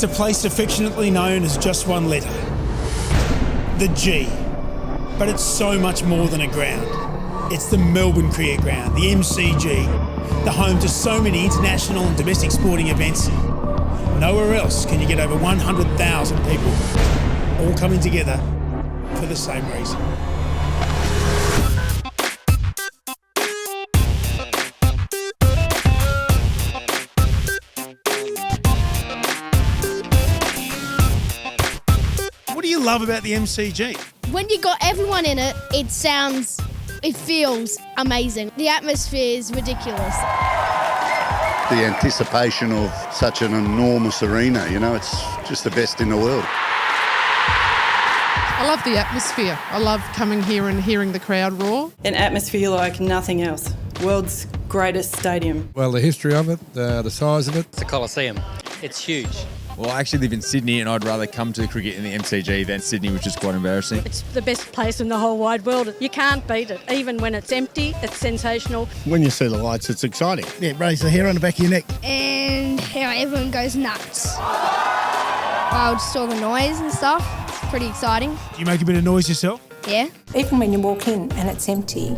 a place affectionately known as just one letter, the G. But it's so much more than a ground. It's the Melbourne Cricket Ground, the MCG, the home to so many international and domestic sporting events. Nowhere else can you get over 100,000 people all coming together for the same reason. What do you love about the MCG? When you got everyone in it, it feels amazing. The atmosphere is ridiculous. The anticipation of such an enormous arena, it's just the best in the world. I love the atmosphere. I love coming here and hearing the crowd roar. An atmosphere like nothing else. World's greatest stadium. Well, the history of it, the size of it. It's a Coliseum. It's huge. Well, I actually live in Sydney and I'd rather come to cricket in the MCG than Sydney, which is quite embarrassing. It's the best place in the whole wide world. You can't beat it. Even when it's empty, it's sensational. When you see the lights, it's exciting. Yeah, it raises the hair on the back of your neck. And how everyone goes nuts. Just all the noise and stuff. It's pretty exciting. Do you make a bit of noise yourself? Yeah. Even when you walk in and it's empty,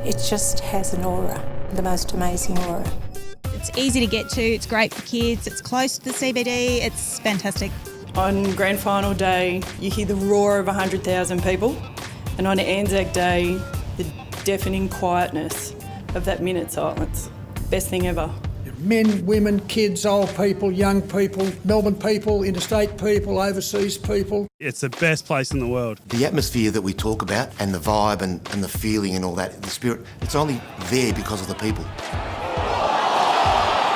it just has an aura, the most amazing aura. It's easy to get to, it's great for kids, it's close to the CBD, it's fantastic. On grand final day, you hear the roar of 100,000 people, and on Anzac Day, the deafening quietness of that minute silence. Best thing ever. Men, women, kids, old people, young people, Melbourne people, interstate people, overseas people. It's the best place in the world. The atmosphere that we talk about and the vibe and the feeling and all that, the spirit, it's only there because of the people.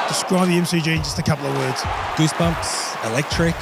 Describe the MCG in just a couple of words. Goosebumps, electric.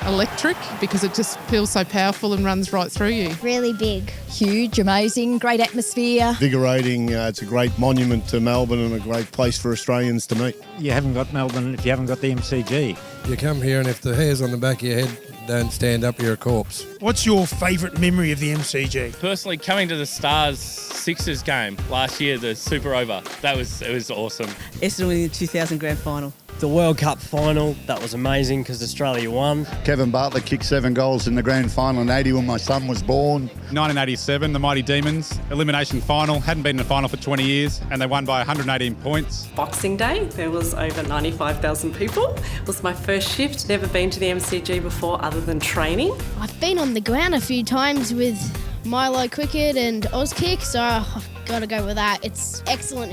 Electric, because it just feels so powerful and runs right through you. Really big. Huge, amazing, great atmosphere. Invigorating, it's a great monument to Melbourne and a great place for Australians to meet. You haven't got Melbourne if you haven't got the MCG. You come here and if the hairs on the back of your head don't stand up, you're a corpse. What's your favourite memory of the MCG? Personally, coming to the Stars Sixers game last year, the Super Over, it was awesome. Essendon winning the 2000 grand final. The World Cup final, that was amazing because Australia won. Kevin Bartlett kicked 7 goals in the grand final in 80 when my son was born. 1987, the Mighty Demons, elimination final, hadn't been in a final for 20 years and they won by 118 points. Boxing Day, there was over 95,000 people. It was my first shift, never been to the MCG before other than training. I've been on the ground a few times with Milo Cricket and Auskick, so I've got to go with that. It's excellent.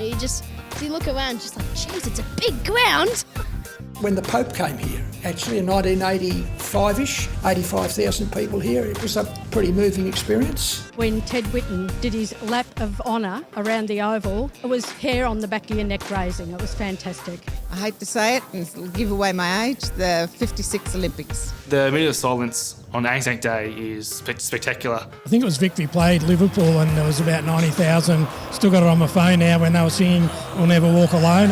You look around just like, geez, it's a big ground. When the Pope came here, actually in 1985-ish, 85,000 people here. It was a pretty moving experience. When Ted Whitten did his lap of honour around the Oval, it was hair on the back of your neck raising. It was fantastic. I hate to say it and give away my age, the 56 Olympics. The minute of silence on Anzac Day is spectacular. I think it was Victory played Liverpool and there was about 90,000. Still got it on my phone now when they were singing We'll Never Walk Alone.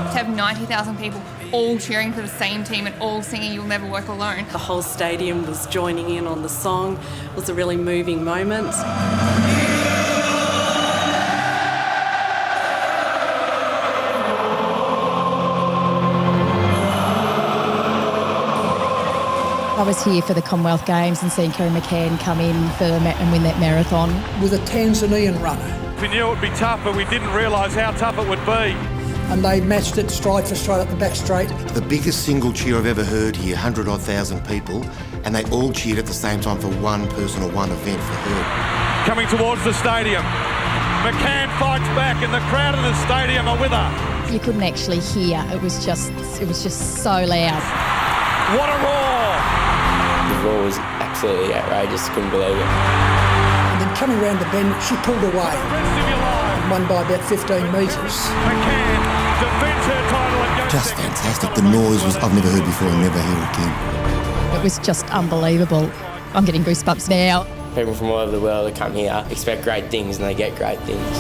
To have 90,000 people all cheering for the same team and all singing You'll Never Walk Alone. The whole stadium was joining in on the song. It was a really moving moment. I was here for the Commonwealth Games and seeing Kerry McCann come in and win that marathon. With a Tanzanian runner. We knew it would be tough, but we didn't realise how tough it would be. And they matched it stride for stride up the back straight. The biggest single cheer I've ever heard here, 100-odd thousand people, and they all cheered at the same time for one person or one event for her. Coming towards the stadium. McCann fights back and the crowd in the stadium are with her. You couldn't actually hear. It was just so loud. What a roar! The roar was absolutely outrageous, couldn't believe it. And then coming round the bend, she pulled away. And won by about 15 metres. McCann defends her title and goes just fantastic. The noise was, I've never heard before and never hear again. It was just unbelievable. I'm getting goosebumps now. People from all over the world that come here expect great things and they get great things.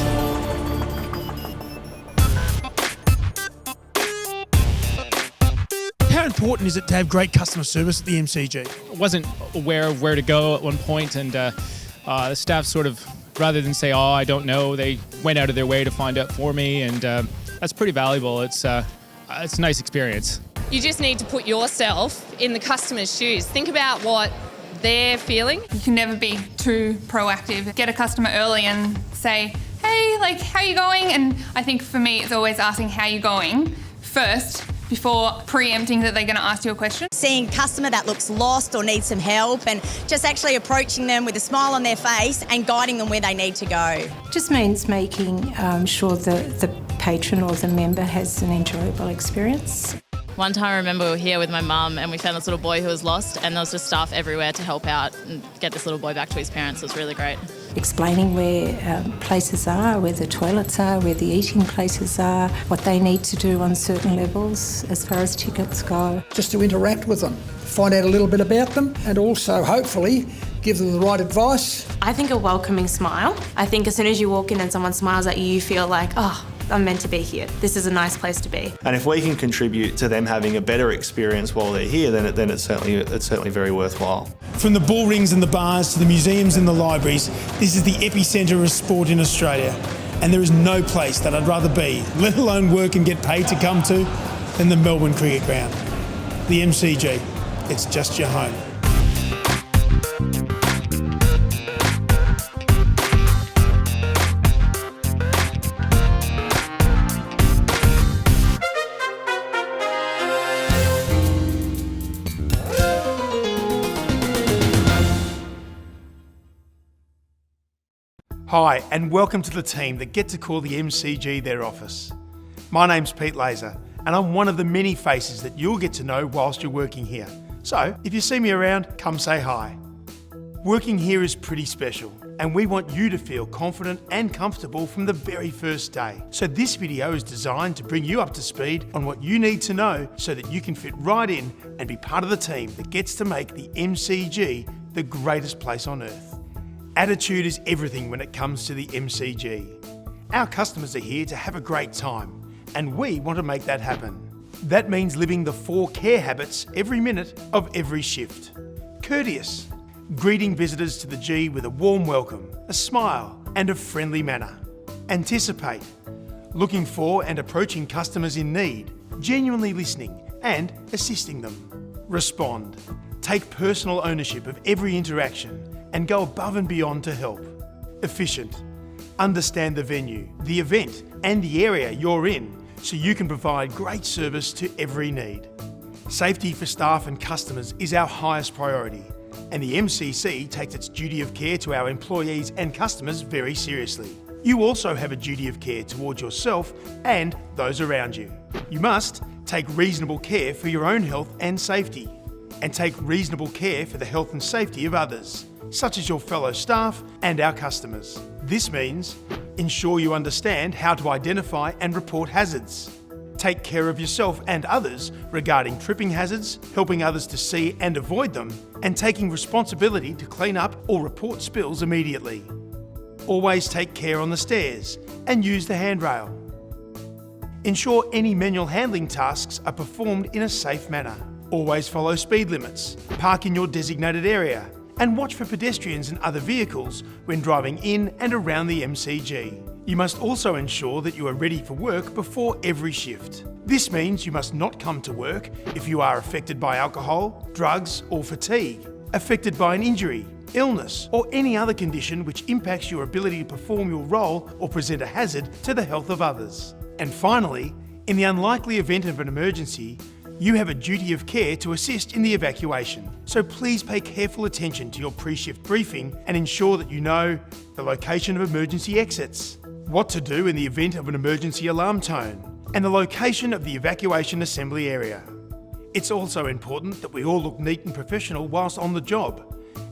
How important is it to have great customer service at the MCG? I wasn't aware of where to go at one point and the staff sort of rather than say, oh, I don't know. They went out of their way to find out for me, and that's pretty valuable. It's a nice experience. You just need to put yourself in the customer's shoes. Think about what they're feeling. You can never be too proactive. Get a customer early and say, hey, like, how you going? And I think for me, it's always asking how you going first before preempting that they're going to ask you a question. Seeing a customer that looks lost or needs some help and just actually approaching them with a smile on their face and guiding them where they need to go. Just means making sure the patron or the member has an enjoyable experience. One time I remember we were here with my mum and we found this little boy who was lost, and there was just staff everywhere to help out and get this little boy back to his parents. It was really great. Explaining where places are, where the toilets are, where the eating places are, what they need to do on certain levels as far as tickets go. Just to interact with them, find out a little bit about them, and also hopefully give them the right advice. I think a welcoming smile. I think as soon as you walk in and someone smiles at you, you feel like, oh, I'm meant to be here. This is a nice place to be. And if we can contribute to them having a better experience while they're here, then it's certainly very worthwhile. From the bull rings and the bars to the museums and the libraries, this is the epicentre of sport in Australia. And there is no place that I'd rather be, let alone work and get paid to come to, than the Melbourne Cricket Ground. The MCG, it's just your home. Hi, and welcome to the team that get to call the MCG their office. My name's Pete Laser, and I'm one of the many faces that you'll get to know whilst you're working here. So, if you see me around, come say hi. Working here is pretty special, and we want you to feel confident and comfortable from the very first day. So this video is designed to bring you up to speed on what you need to know so that you can fit right in and be part of the team that gets to make the MCG the greatest place on earth. Attitude is everything when it comes to the MCG. Our customers are here to have a great time, and we want to make that happen. That means living the 4 care habits every minute of every shift. Courteous, greeting visitors to the G with a warm welcome, a smile and a friendly manner. Anticipate, looking for and approaching customers in need, genuinely listening and assisting them. Respond, take personal ownership of every interaction and go above and beyond to help. Efficient. Understand the venue, the event, and the area you're in so you can provide great service to every need. Safety for staff and customers is our highest priority, and the MCC takes its duty of care to our employees and customers very seriously. You also have a duty of care towards yourself and those around you. You must take reasonable care for your own health and safety, and take reasonable care for the health and safety of others, such as your fellow staff and our customers. This means ensure you understand how to identify and report hazards. Take care of yourself and others regarding tripping hazards, helping others to see and avoid them, and taking responsibility to clean up or report spills immediately. Always take care on the stairs and use the handrail. Ensure any manual handling tasks are performed in a safe manner. Always follow speed limits, park in your designated area, and watch for pedestrians and other vehicles when driving in and around the MCG. You must also ensure that you are ready for work before every shift. This means you must not come to work if you are affected by alcohol, drugs or fatigue, affected by an injury, illness or any other condition which impacts your ability to perform your role or present a hazard to the health of others. And finally, in the unlikely event of an emergency, you have a duty of care to assist in the evacuation. So please pay careful attention to your pre-shift briefing and ensure that you know the location of emergency exits, what to do in the event of an emergency alarm tone, and the location of the evacuation assembly area. It's also important that we all look neat and professional whilst on the job,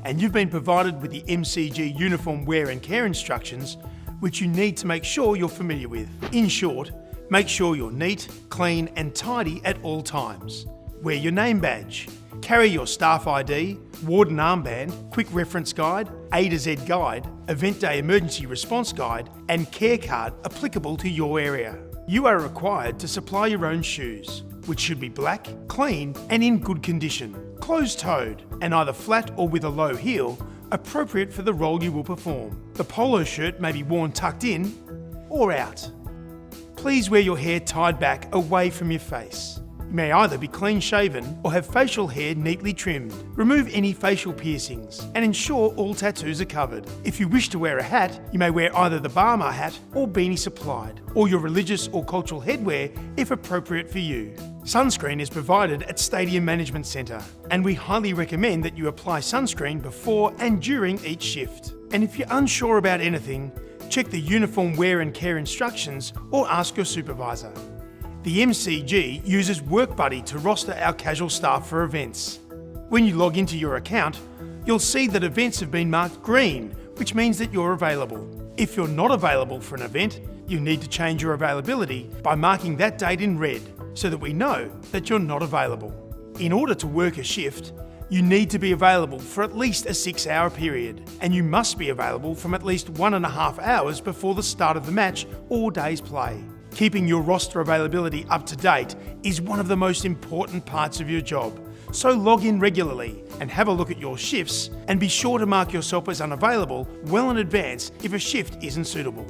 and you've been provided with the MCG uniform wear and care instructions, which you need to make sure you're familiar with. In short, make sure you're neat, clean and tidy at all times. Wear your name badge. Carry your staff ID, warden armband, quick reference guide, A to Z guide, event day emergency response guide and care card applicable to your area. You are required to supply your own shoes, which should be black, clean and in good condition, closed-toed and either flat or with a low heel, appropriate for the role you will perform. The polo shirt may be worn tucked in or out. Please wear your hair tied back away from your face. You may either be clean shaven or have facial hair neatly trimmed. Remove any facial piercings and ensure all tattoos are covered. If you wish to wear a hat, you may wear either the Barma hat or beanie supplied, or your religious or cultural headwear if appropriate for you. Sunscreen is provided at Stadium Management Centre, and we highly recommend that you apply sunscreen before and during each shift. And if you're unsure about anything, check the uniform wear and care instructions or ask your supervisor. The MCG uses WorkBuddy to roster our casual staff for events. When you log into your account, you'll see that events have been marked green, which means that you're available. If you're not available for an event, you need to change your availability by marking that date in red so that we know that you're not available. In order to work a shift, you need to be available for at least a 6-hour period, and you must be available from at least 1.5 hours before the start of the match or day's play. Keeping your roster availability up to date is one of the most important parts of your job, so log in regularly and have a look at your shifts, and be sure to mark yourself as unavailable well in advance if a shift isn't suitable.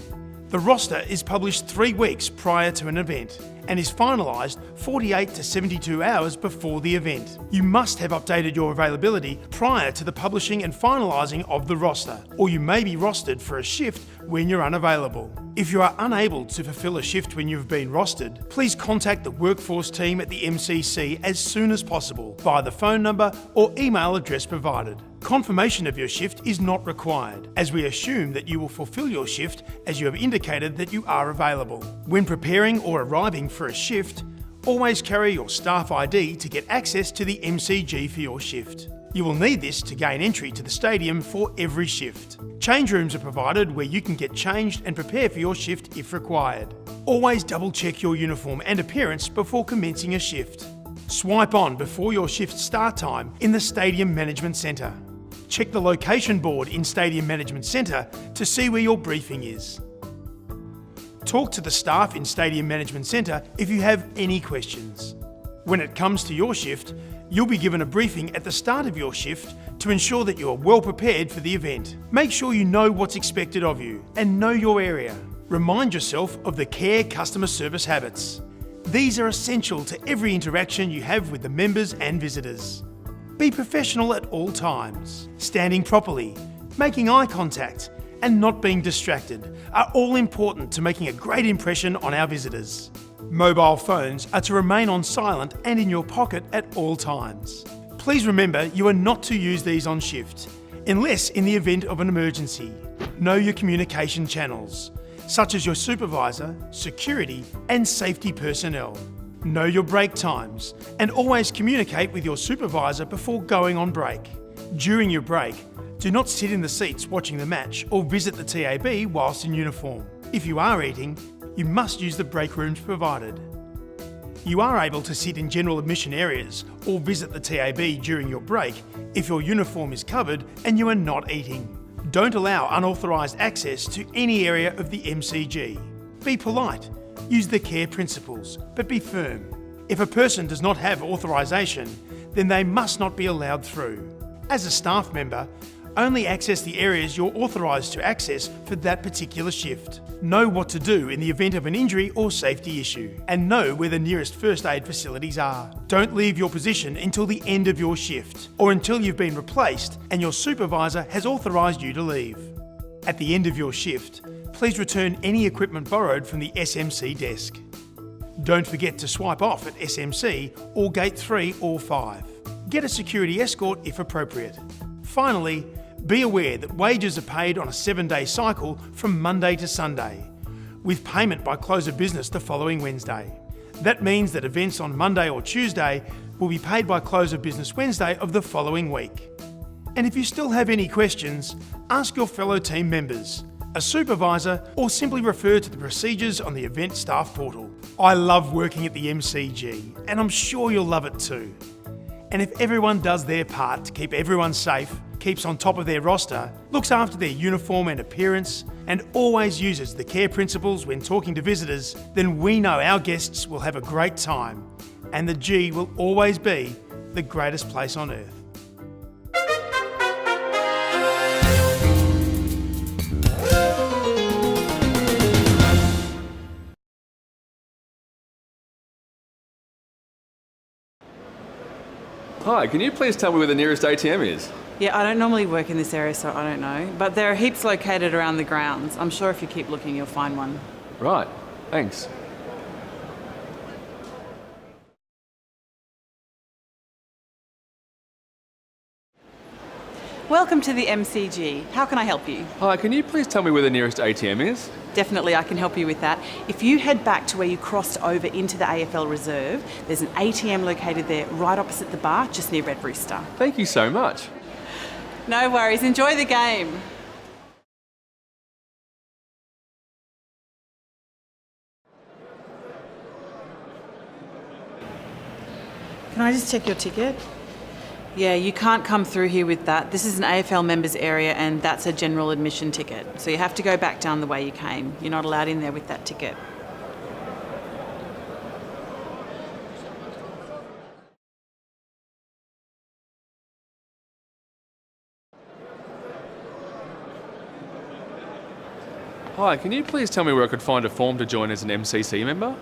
The roster is published 3 weeks prior to an event and is finalised 48 to 72 hours before the event. You must have updated your availability prior to the publishing and finalising of the roster, or you may be rostered for a shift when you're unavailable. If you are unable to fulfil a shift when you've been rostered, please contact the workforce team at the MCC as soon as possible via the phone number or email address provided. Confirmation of your shift is not required, as we assume that you will fulfil your shift as you have indicated that you are available. When preparing or arriving for a shift, always carry your staff ID to get access to the MCG for your shift. You will need this to gain entry to the stadium for every shift. Change rooms are provided where you can get changed and prepare for your shift if required. Always double check your uniform and appearance before commencing a shift. Swipe on before your shift start time in the Stadium Management Centre. Check the location board in Stadium Management Centre to see where your briefing is. Talk to the staff in Stadium Management Centre if you have any questions. When it comes to your shift, you'll be given a briefing at the start of your shift to ensure that you are well prepared for the event. Make sure you know what's expected of you and know your area. Remind yourself of the care customer service habits. These are essential to every interaction you have with the members and visitors. Be professional at all times. Standing properly, making eye contact, and not being distracted are all important to making a great impression on our visitors. Mobile phones are to remain on silent and in your pocket at all times. Please remember you are not to use these on shift, unless in the event of an emergency. Know your communication channels, such as your supervisor, security, and safety personnel. Know your break times and always communicate with your supervisor before going on break. During your break, do not sit in the seats watching the match or visit the TAB whilst in uniform. If you are eating, you must use the break rooms provided. You are able to sit in general admission areas or visit the TAB during your break if your uniform is covered and you are not eating. Don't allow unauthorised access to any area of the MCG. Be polite. Use the care principles, but be firm. If a person does not have authorisation, then they must not be allowed through. As a staff member, only access the areas you're authorised to access for that particular shift. Know what to do in the event of an injury or safety issue, and know where the nearest first aid facilities are. Don't leave your position until the end of your shift, or until you've been replaced and your supervisor has authorised you to leave. At the end of your shift, please return any equipment borrowed from the SMC desk. Don't forget to swipe off at SMC or Gate 3 or 5. Get a security escort if appropriate. Finally, be aware that wages are paid on a 7-day cycle from Monday to Sunday, with payment by close of business the following Wednesday. That means that events on Monday or Tuesday will be paid by close of business Wednesday of the following week. And if you still have any questions, ask your fellow team members, a supervisor, or simply refer to the procedures on the event staff portal. I love working at the MCG, and I'm sure you'll love it too. And if everyone does their part to keep everyone safe, keeps on top of their roster, looks after their uniform and appearance, and always uses the care principles when talking to visitors, then we know our guests will have a great time, and the G will always be the greatest place on earth. Hi, can you please tell me where the nearest ATM is? Yeah, I don't normally work in this area, so I don't know. But there are heaps located around the grounds. I'm sure if you keep looking, you'll find one. Right, thanks. Welcome to the MCG. How can I help you? Hi, can you please tell me where the nearest ATM is? Definitely, I can help you with that. If you head back to where you crossed over into the AFL Reserve, there's an ATM located there right opposite the bar, just near Red Rooster. Thank you so much. No worries. Enjoy the game. Can I just check your ticket? Yeah, you can't come through here with that. This is an AFL members area and that's a general admission ticket. So you have to go back down the way you came. You're not allowed in there with that ticket. Hi, can you please tell me where I could find a form to join as an MCC member?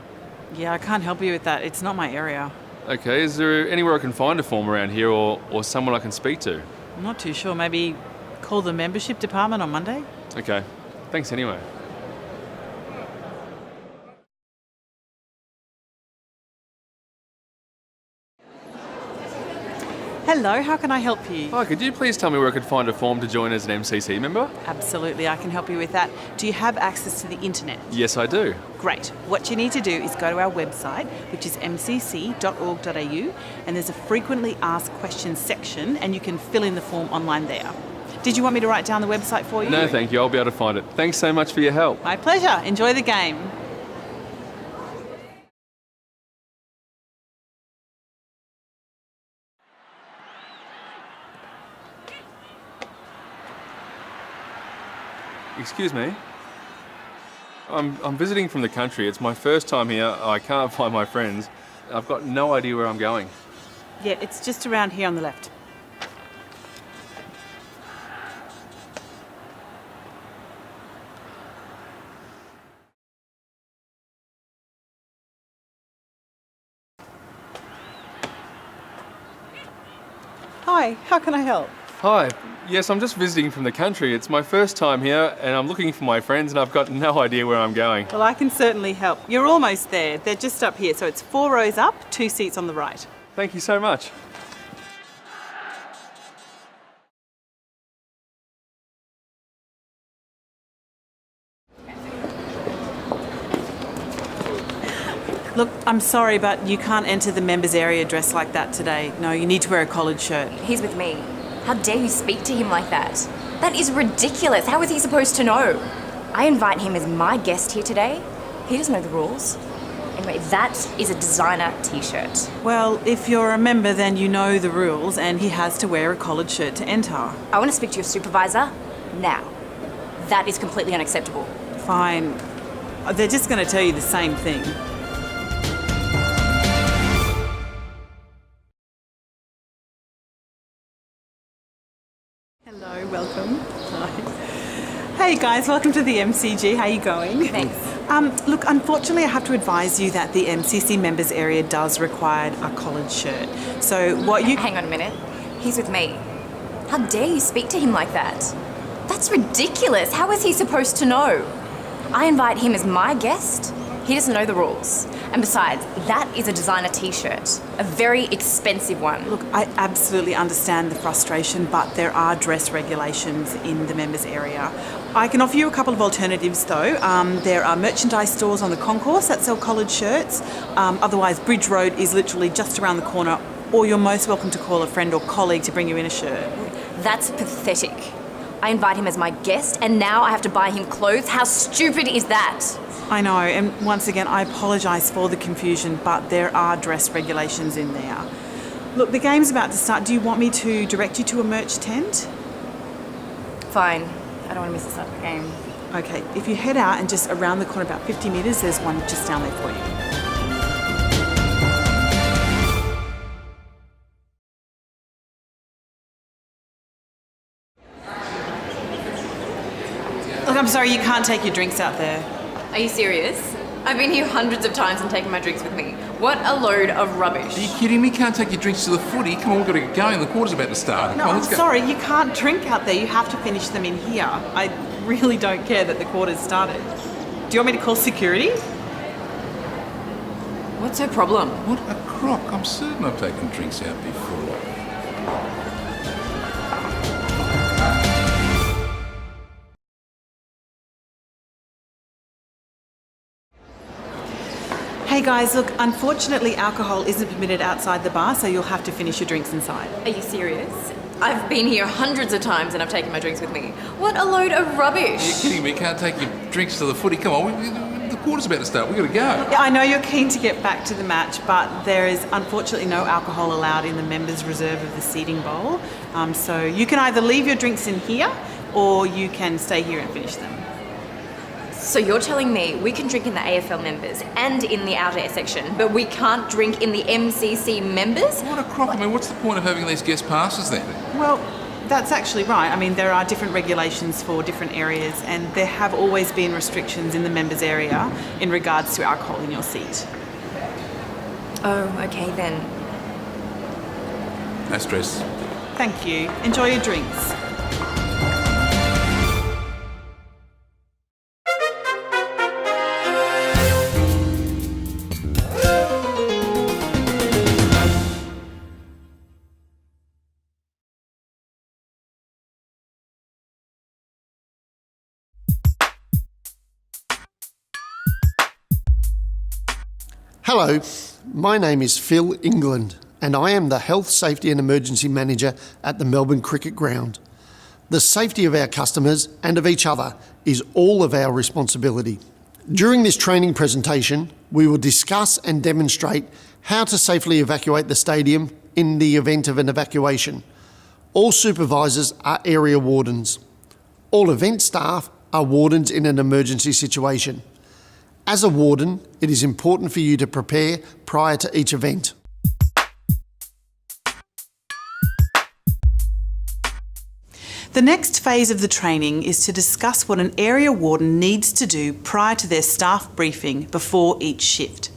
Yeah, I can't help you with that. It's not my area. Okay, is there anywhere I can find a form around here or someone I can speak to? I'm not too sure. Maybe call the membership department on Monday? Okay, thanks anyway. Hello, how can I help you? Hi, could you please tell me where I could find a form to join as an MCC member? Absolutely, I can help you with that. Do you have access to the internet? Yes, I do. Great. What you need to do is go to our website, which is mcc.org.au, and there's a frequently asked questions section, and you can fill in the form online there. Did you want me to write down the website for you? No, thank you. I'll be able to find it. Thanks so much for your help. My pleasure. Enjoy the game. Excuse me. I'm visiting from the country. It's my first time here. I can't find my friends. I've got no idea where I'm going. Yeah, it's just around here on the left. Hi, how can I help? Hi. Yes, I'm just visiting from the country. It's my first time here and I'm looking for my friends and I've got no idea where I'm going. Well, I can certainly help. You're almost there. They're just up here. So it's 4 rows up, 2 seats on the right. Thank you so much. Look, I'm sorry, but you can't enter the members area dressed like that today. No, you need to wear a collared shirt. He's with me. How dare you speak to him like that? That is ridiculous. How is he supposed to know? I invite him as my guest here today. He doesn't know the rules. Anyway, that is a designer t-shirt. Well, if you're a member, then you know the rules, and he has to wear a collared shirt to enter. I want to speak to your supervisor now. That is completely unacceptable. Fine. They're just going to tell you the same thing. Hello, welcome. Hi. Hey guys, welcome to the MCG. How are you going? Thanks. Look, unfortunately I have to advise you that the MCC members area does require a collared shirt. So what you... Hang on a minute. He's with me. How dare you speak to him like that? That's ridiculous. How is he supposed to know? I invite him as my guest. He doesn't know the rules. And besides, that is a designer t-shirt. A very expensive one. Look, I absolutely understand the frustration, but there are dress regulations in the members area. I can offer you a couple of alternatives though. There are merchandise stores on the concourse that sell collared shirts. Otherwise, Bridge Road is literally just around the corner, or you're most welcome to call a friend or colleague to bring you in a shirt. That's pathetic. I invite him as my guest and now I have to buy him clothes? How stupid is that? I know, and once again, I apologise for the confusion, but there are dress regulations in there. Look, the game's about to start. Do you want me to direct you to a merch tent? Fine. I don't want to miss the start of the game. Okay, if you head out and just around the corner about 50 metres, there's one just down there for you. Look, I'm sorry, you can't take your drinks out there. Are you serious? I've been here hundreds of times and taken my drinks with me. What a load of rubbish. Are you kidding me? Can't take your drinks to the footy? Come on, we've got to get going. The quarter's about to start. No, Come on, I'm let's go. sorry, you can't drink out there. You have to finish them in here. I really don't care that the quarter's started. Do you want me to call security? What's her problem? What a crock. I'm certain I've taken drinks out before. Hey guys, look, unfortunately alcohol isn't permitted outside the bar, so you'll have to finish your drinks inside. Are you serious? I've been here hundreds of times and I've taken my drinks with me. What a load of rubbish. Are you kidding me? Can't take your drinks to the footy? Come on, the quarter's about to start. We've got to go. Yeah, I know you're keen to get back to the match, but there is unfortunately no alcohol allowed in the members' reserve of the seating bowl. So you can either leave your drinks in here or you can stay here and finish them. So you're telling me we can drink in the AFL members and in the outer section, but we can't drink in the MCC members? What a crock. I mean, what's the point of having these guest passes then? Well, that's actually right. I mean, there are different regulations for different areas, and there have always been restrictions in the members' area in regards to alcohol in your seat. Oh, okay then. No stress. Thank you. Enjoy your drinks. Hello, my name is Phil England and I am the Health, Safety and Emergency Manager at the Melbourne Cricket Ground. The safety of our customers and of each other is all of our responsibility. During this training presentation, we will discuss and demonstrate how to safely evacuate the stadium in the event of an evacuation. All supervisors are area wardens. All event staff are wardens in an emergency situation. As a warden, it is important for you to prepare prior to each event. The next phase of the training is to discuss what an area warden needs to do prior to their staff briefing before each shift.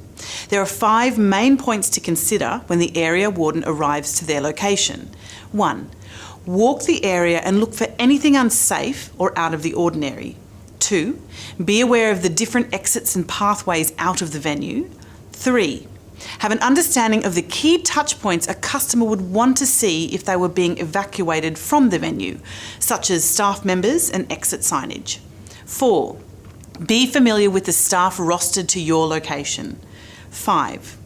There are 5 main points to consider when the area warden arrives to their location. 1. Walk the area and look for anything unsafe or out of the ordinary. 2. Be aware of the different exits and pathways out of the venue. 3. Have an understanding of the key touch points a customer would want to see if they were being evacuated from the venue, such as staff members and exit signage. 4. Be familiar with the staff rostered to your location. 5.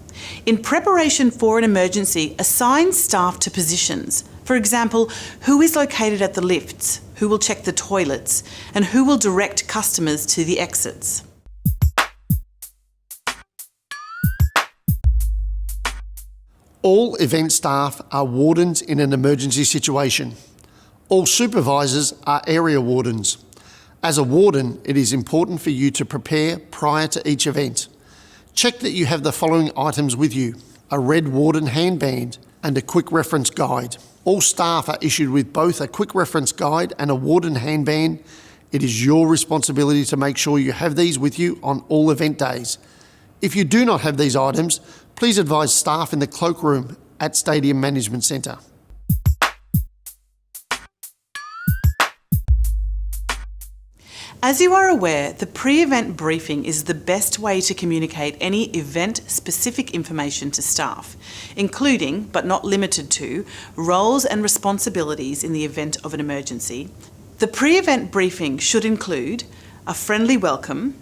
In preparation for an emergency, assign staff to positions. For example, who is located at the lifts, who will check the toilets, and who will direct customers to the exits. All event staff are wardens in an emergency situation. All supervisors are area wardens. As a warden, it is important for you to prepare prior to each event. Check that you have the following items with you: a red warden handband and a quick reference guide. All staff are issued with both a quick reference guide and a warden handband. It is your responsibility to make sure you have these with you on all event days. If you do not have these items, please advise staff in the cloakroom at Stadium Management Centre. As you are aware, the pre-event briefing is the best way to communicate any event-specific information to staff, including, but not limited to, roles and responsibilities in the event of an emergency. The pre-event briefing should include a friendly welcome,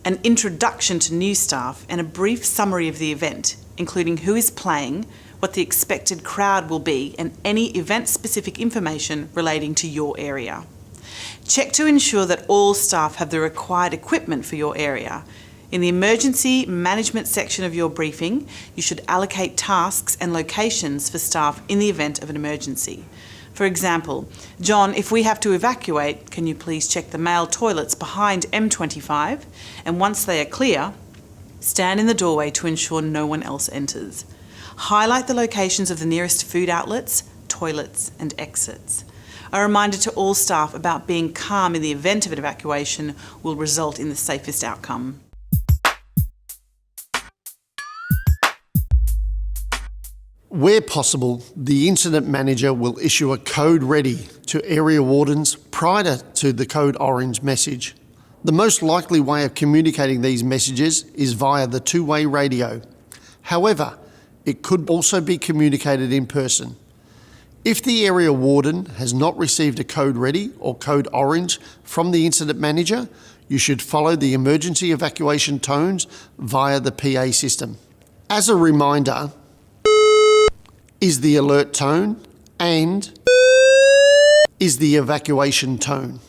an introduction to new staff, and a brief summary of the event, including who is playing, what the expected crowd will be, and any event-specific information relating to your area. Check to ensure that all staff have the required equipment for your area. In the emergency management section of your briefing, you should allocate tasks and locations for staff in the event of an emergency. For example, John, if we have to evacuate, can you please check the male toilets behind M25? And once they are clear, stand in the doorway to ensure no one else enters. Highlight the locations of the nearest food outlets, toilets, and exits. A reminder to all staff about being calm in the event of an evacuation will result in the safest outcome. Where possible, the incident manager will issue a code ready to area wardens prior to the code orange message. The most likely way of communicating these messages is via the two-way radio. However, it could also be communicated in person. If the area warden has not received a code ready or code orange from the incident manager, you should follow the emergency evacuation tones via the PA system. As a reminder, is the alert tone and is the evacuation tone.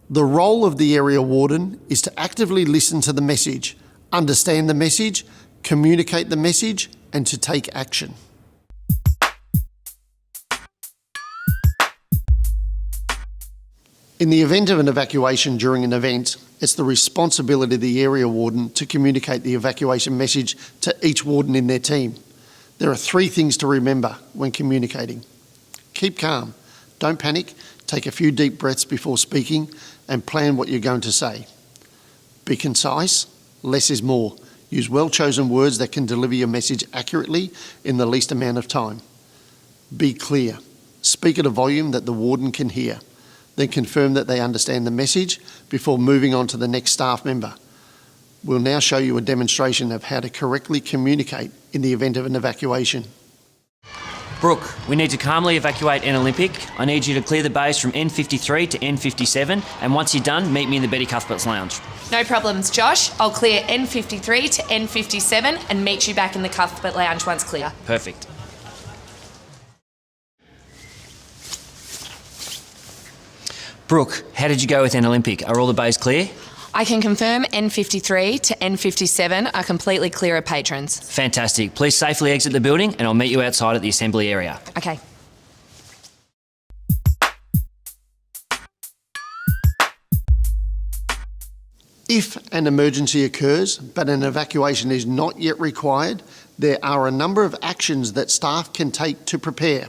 The role of the area warden is to actively listen to the message, understand the message, communicate the message, and to take action. In the event of an evacuation during an event, it's the responsibility of the area warden to communicate the evacuation message to each warden in their team. There are 3 things to remember when communicating. Keep calm, don't panic, take a few deep breaths before speaking and plan what you're going to say. Be concise, less is more. Use well-chosen words that can deliver your message accurately in the least amount of time. Be clear, speak at a volume that the warden can hear. Then confirm that they understand the message before moving on to the next staff member. We'll now show you a demonstration of how to correctly communicate in the event of an evacuation. Brooke, we need to calmly evacuate an Olympic. I need you to clear the bays from N53 to N57, and once you're done, meet me in the Betty Cuthbert's lounge. No problems, Josh. I'll clear N53 to N57 and meet you back in the Cuthbert lounge once clear. Perfect. Brooke, how did you go with an Olympic? Are all the bays clear? I can confirm N53 to N57 are completely clear of patrons. Fantastic. Please safely exit the building and I'll meet you outside at the assembly area. Okay. If an emergency occurs but an evacuation is not yet required, there are a number of actions that staff can take to prepare.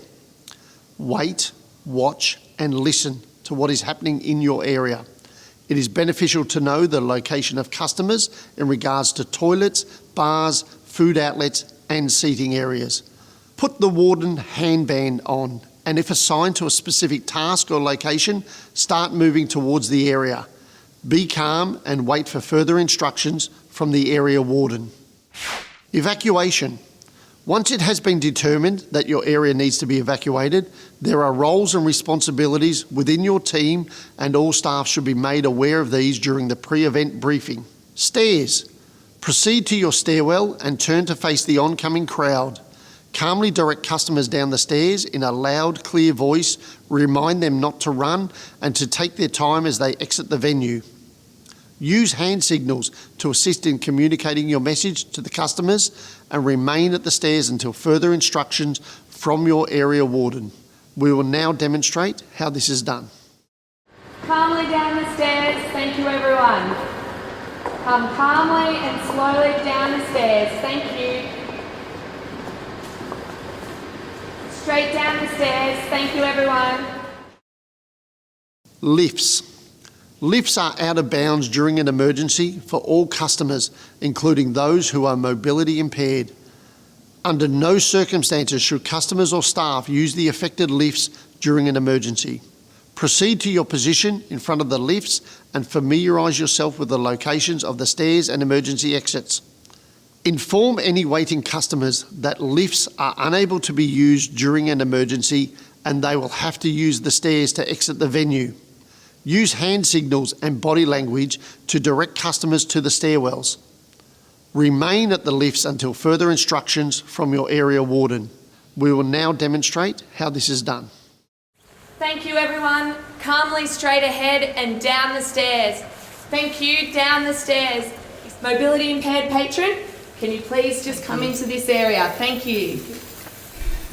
Wait, watch and listen to what is happening in your area. It is beneficial to know the location of customers in regards to toilets, bars, food outlets and seating areas. Put the warden handband on and if assigned to a specific task or location, start moving towards the area. Be calm and wait for further instructions from the area warden. Evacuation. Once it has been determined that your area needs to be evacuated, there are roles and responsibilities within your team and all staff should be made aware of these during the pre-event briefing. Stairs. Proceed to your stairwell and turn to face the oncoming crowd. Calmly direct customers down the stairs in a loud, clear voice, remind them not to run and to take their time as they exit the venue. Use hand signals to assist in communicating your message to the customers and remain at the stairs until further instructions from your area warden. We will now demonstrate how this is done. Calmly down the stairs, thank you everyone. Come calmly and slowly down the stairs, thank you. Straight down the stairs, thank you everyone. Lifts. Lifts are out of bounds during an emergency for all customers, including those who are mobility impaired. Under no circumstances should customers or staff use the affected lifts during an emergency. Proceed to your position in front of the lifts and familiarise yourself with the locations of the stairs and emergency exits. Inform any waiting customers that lifts are unable to be used during an emergency and they will have to use the stairs to exit the venue. Use hand signals and body language to direct customers to the stairwells. Remain at the lifts until further instructions from your area warden. We will now demonstrate how this is done. Thank you everyone. Calmly straight ahead and down the stairs. Thank you, down the stairs. Mobility impaired patron, can you please just come into this area? Thank you.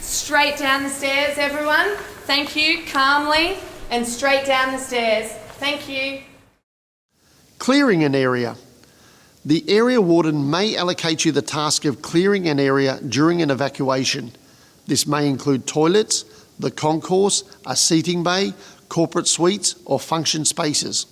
Straight down the stairs everyone. Thank you, calmly. And straight down the stairs. Thank you. Clearing an area. The area warden may allocate you the task of clearing an area during an evacuation. This may include toilets, the concourse, a seating bay, corporate suites or function spaces.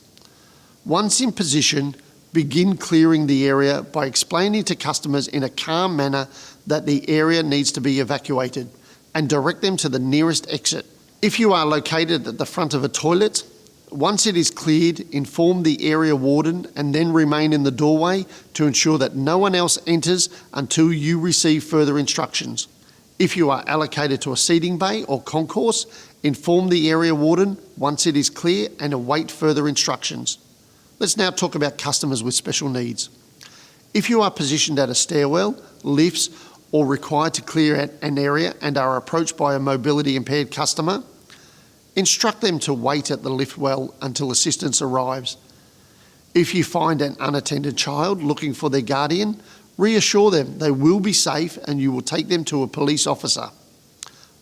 Once in position, begin clearing the area by explaining to customers in a calm manner that the area needs to be evacuated and direct them to the nearest exit. If you are located at the front of a toilet, once it is cleared, inform the area warden and then remain in the doorway to ensure that no one else enters until you receive further instructions. If you are allocated to a seating bay or concourse, inform the area warden once it is clear and await further instructions. Let's now talk about customers with special needs. If you are positioned at a stairwell, lifts, or required to clear an area and are approached by a mobility impaired customer, instruct them to wait at the lift well until assistance arrives. If you find an unattended child looking for their guardian, reassure them they will be safe and you will take them to a police officer.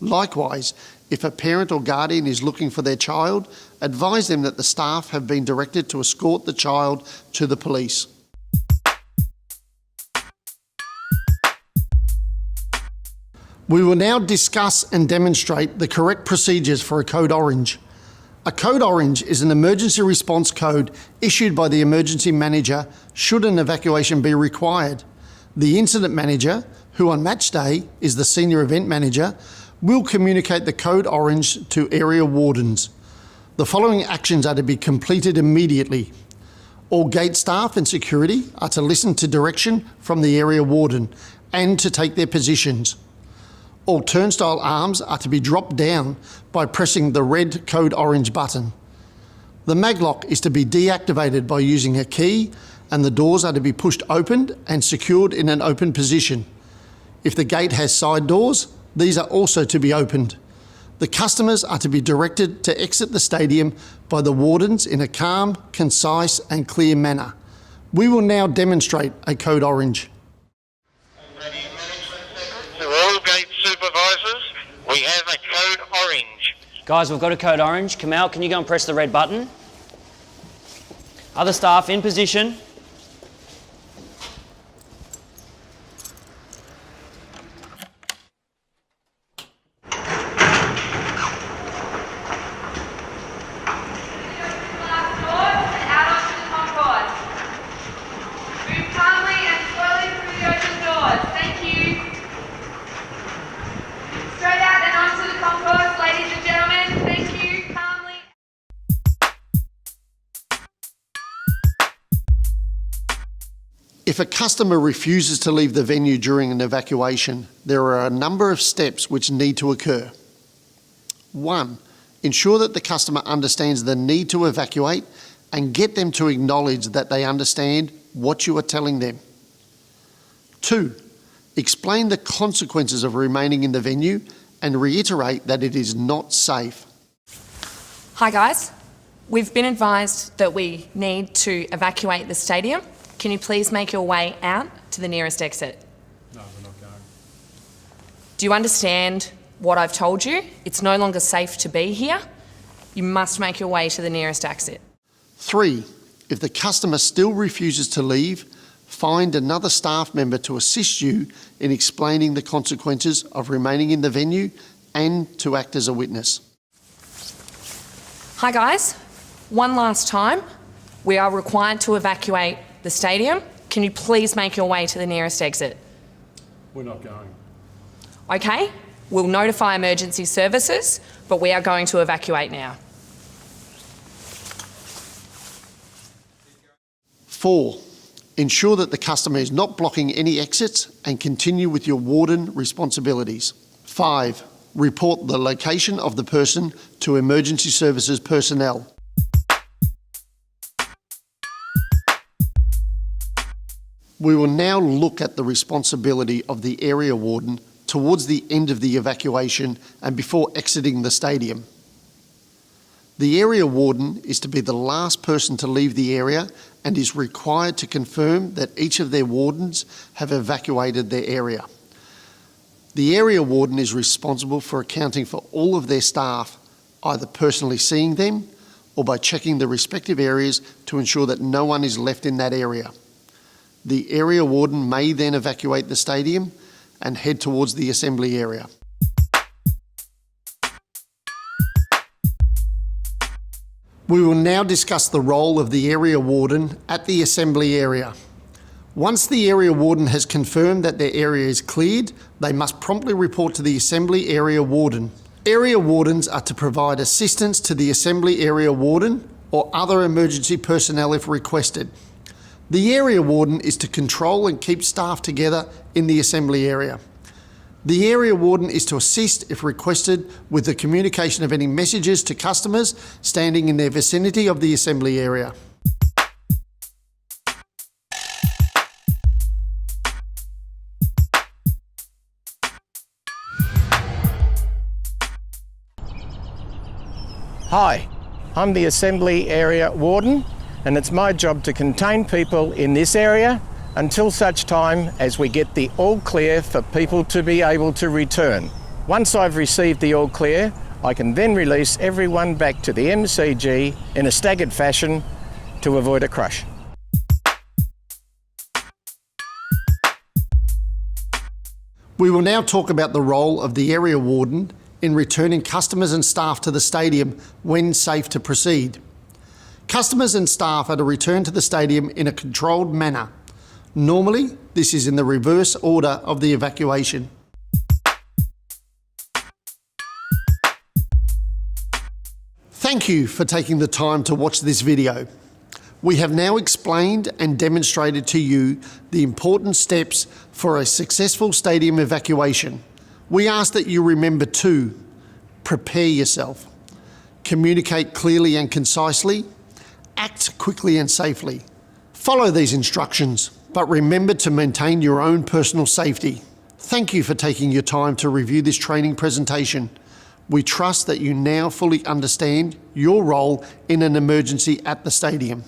Likewise, if a parent or guardian is looking for their child, advise them that the staff have been directed to escort the child to the police. We will now discuss and demonstrate the correct procedures for a code orange. A code orange is an emergency response code issued by the emergency manager should an evacuation be required. The incident manager, who on match day is the senior event manager, will communicate the code orange to area wardens. The following actions are to be completed immediately. All gate staff and security are to listen to direction from the area warden and to take their positions. All turnstile arms are to be dropped down by pressing the red code orange button. The maglock is to be deactivated by using a key, and the doors are to be pushed open and secured in an open position. If the gate has side doors, these are also to be opened. The customers are to be directed to exit the stadium by the wardens in a calm, concise and clear manner. We will now demonstrate a code orange. Supervisors, we have a code orange. Guys, we've got a code orange. Kamal, can you go and press the red button? Other staff in position. If a customer refuses to leave the venue during an evacuation, there are a number of steps which need to occur. 1. Ensure that the customer understands the need to evacuate and get them to acknowledge that they understand what you are telling them. 2. Explain the consequences of remaining in the venue and reiterate that it is not safe. Hi guys, we've been advised that we need to evacuate the stadium. Can you please make your way out to the nearest exit? No, we're not going. Do you understand what I've told you? It's no longer safe to be here. You must make your way to the nearest exit. 3. If the customer still refuses to leave, find another staff member to assist you in explaining the consequences of remaining in the venue and to act as a witness. Hi guys, one last time. We are required to evacuate the stadium. Can you please make your way to the nearest exit? We're not going. Okay, we'll notify emergency services, but we are going to evacuate now. 4. Ensure that the customer is not blocking any exits and continue with your warden responsibilities. 5. Report the location of the person to emergency services personnel. We will now look at the responsibility of the area warden towards the end of the evacuation and before exiting the stadium. The area warden is to be the last person to leave the area and is required to confirm that each of their wardens have evacuated their area. The area warden is responsible for accounting for all of their staff, either personally seeing them or by checking the respective areas to ensure that no one is left in that area. The area warden may then evacuate the stadium and head towards the assembly area. We will now discuss the role of the area warden at the assembly area. Once the area warden has confirmed that their area is cleared, they must promptly report to the assembly area warden. Area wardens are to provide assistance to the assembly area warden or other emergency personnel if requested. The area warden is to control and keep staff together in the assembly area. The area warden is to assist, if requested, with the communication of any messages to customers standing in their vicinity of the assembly area. Hi, I'm the Assembly Area Warden, and it's my job to contain people in this area until such time as we get the all clear for people to be able to return. Once I've received the all clear, I can then release everyone back to the MCG in a staggered fashion to avoid a crush. We will now talk about the role of the area warden in returning customers and staff to the stadium when safe to proceed. Customers and staff are to return to the stadium in a controlled manner. Normally, this is in the reverse order of the evacuation. Thank you for taking the time to watch this video. We have now explained and demonstrated to you the important steps for a successful stadium evacuation. We ask that you remember to prepare yourself, communicate clearly and concisely, act quickly and safely. Follow these instructions, but remember to maintain your own personal safety. Thank you for taking your time to review this training presentation. We trust that you now fully understand your role in an emergency at the stadium.